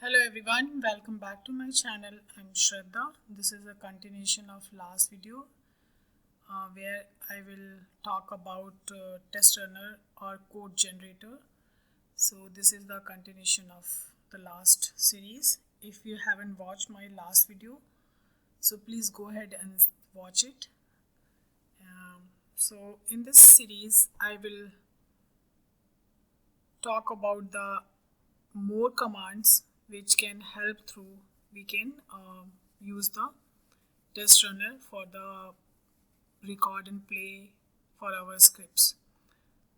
Hello everyone, welcome back to my channel. I'm Shraddha. This is a continuation of last video where I will talk about test runner or code generator. So this is the continuation of the last series. If you haven't watched my last video, so please go ahead and watch it. So in this series, I will talk about the more commands which can help through we can use the test runner for the record and play for our scripts.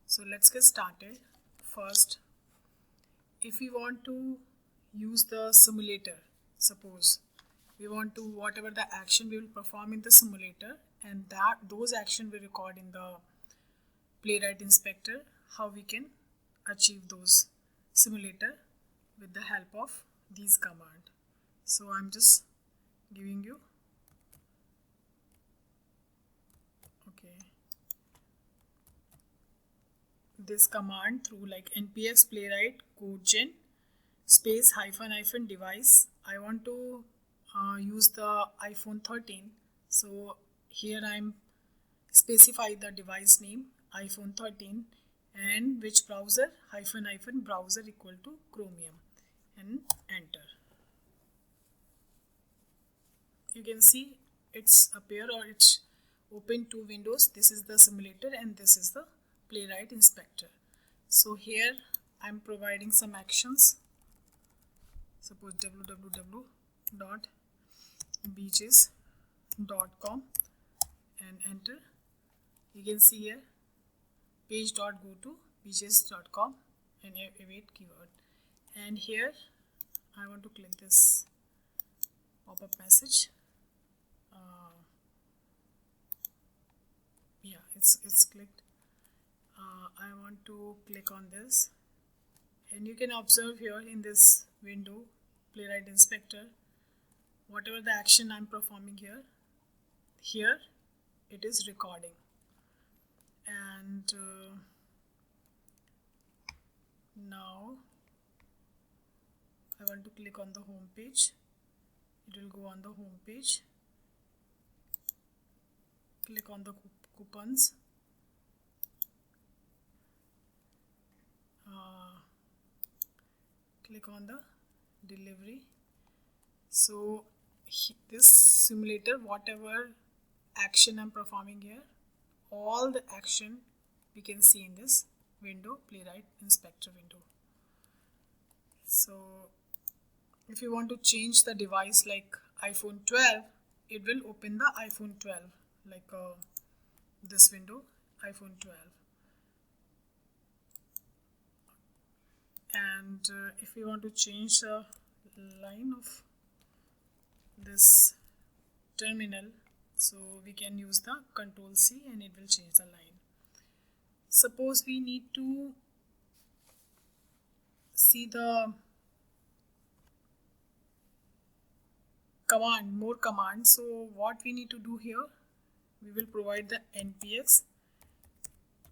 So let's get started. First, if we want to use the simulator, suppose we want to whatever the action we will perform in the simulator, and that those action we record in the Playwright inspector, how we can achieve those simulator with the help of these command. So I'm just giving you this command through like npx playwright code gen space hyphen device. I want to use the iPhone 13, so here I'm specify the device name iPhone 13 and which browser hyphen browser equal to Chromium and enter. You can see it's appear or it's open two windows. This is the simulator and this is the Playwright inspector. So here I'm providing some actions. Suppose www.beaches.com and enter. You can see here page.go to beaches.com and await keyword. And here I want to click this pop-up message. Yeah, it's clicked. I want to click on this, and you can observe here in this window Playwright inspector, whatever the action I'm performing here it is recording. And now I want to click on the home page. It will go on the home page. Click on the coupons. Click on the delivery. So this simulator, whatever action I'm performing here, all the action we can see in this window, Playwright inspector window. So if you want to change the device like iPhone 12, it will open the iPhone 12 like this window iPhone 12. And if we want to change the line of this terminal, so we can use the Control C and it will change the line. Suppose we need to see the command, more commands. So what we need to do here, we will provide the npx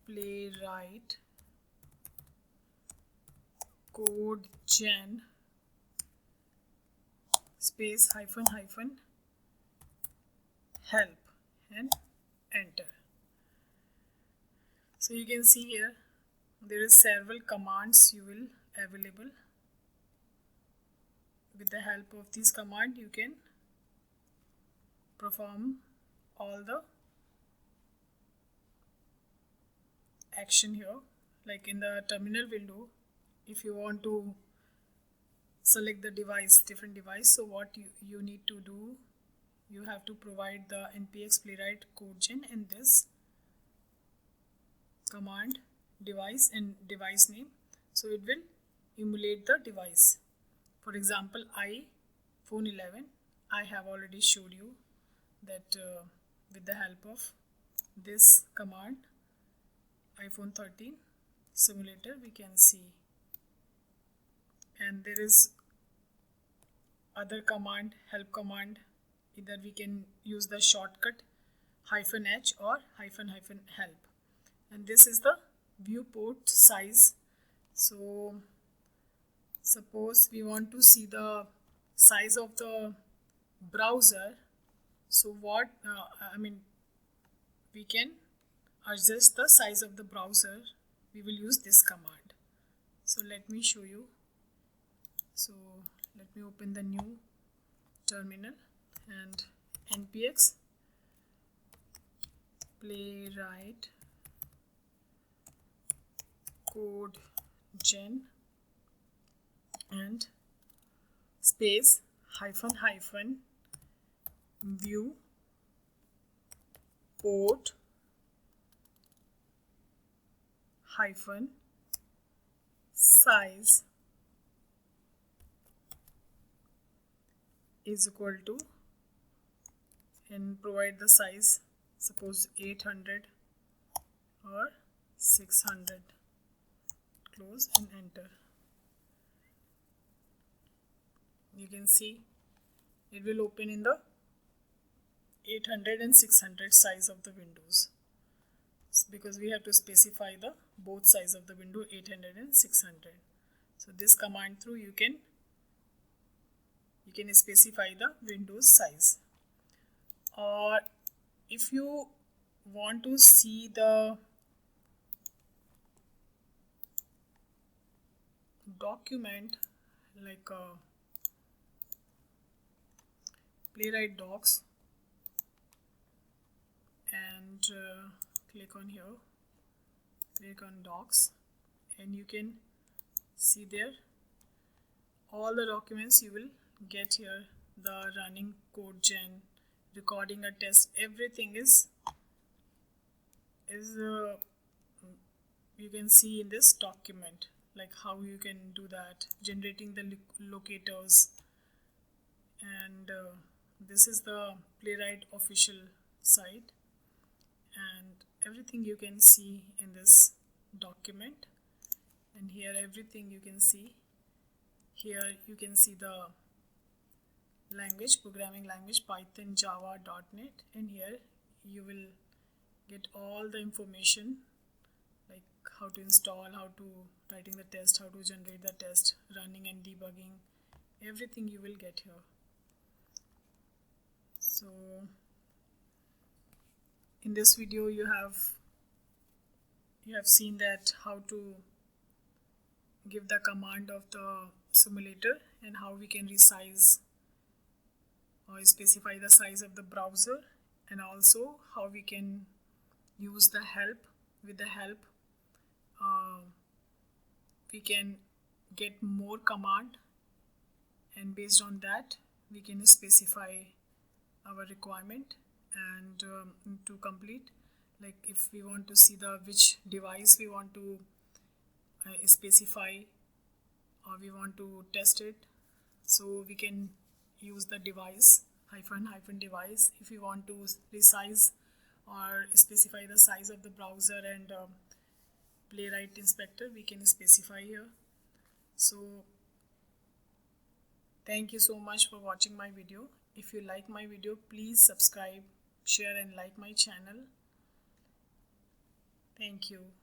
playwright code gen space hyphen help and enter. So you can see here there is several commands you will available. With the help of this command you can perform all the action here. Like in the terminal window, if you want to select the device, different device, so what you need to do, you have to provide the npx playwright code gen and this command device and device name, so it will emulate the device. For example, iPhone 11, I have already showed you that with the help of this command iPhone 13 simulator we can see. And there is other command, help command, either we can use the shortcut -h or -help. And this is the viewport size. So Suppose we want to see the size of the browser. So what we can adjust the size of the browser. We will use this command. So let me show you. So let me open the new terminal and npx playwright code gen and space -- view port size is equal to, and provide the size, suppose 800 or 600, close and enter. You can see it will open in the 800 and 600 size of the windows, because we have to specify the both size of the window, 800 and 600. So this command through you can specify the windows size. Or if you want to see the document like Playwright docs, and click on here, click on docs, and you can see there all the documents you will get here. The running code gen, recording a test, everything is you can see in this document, like how you can do that, generating the locators, and this is the Playwright official site, and everything you can see in this document. And here everything you can see. Here you can see the language, programming language, Python, Java, .NET, and here you will get all the information like how to install, how to writing the test, how to generate the test, running and debugging, everything you will get here. So in this video you have seen that how to give the command of the simulator and how we can resize or specify the size of the browser, and also how we can use the help. With the help we can get more command, and based on that we can specify our requirement and to complete. Like if we want to see the which device we want to specify, or we want to test it, so we can use the device -- device. If we want to resize or specify the size of the browser and Playwright inspector, we can specify here. So thank you so much for watching my video. If you like my video, please subscribe, share and like my channel. Thank you.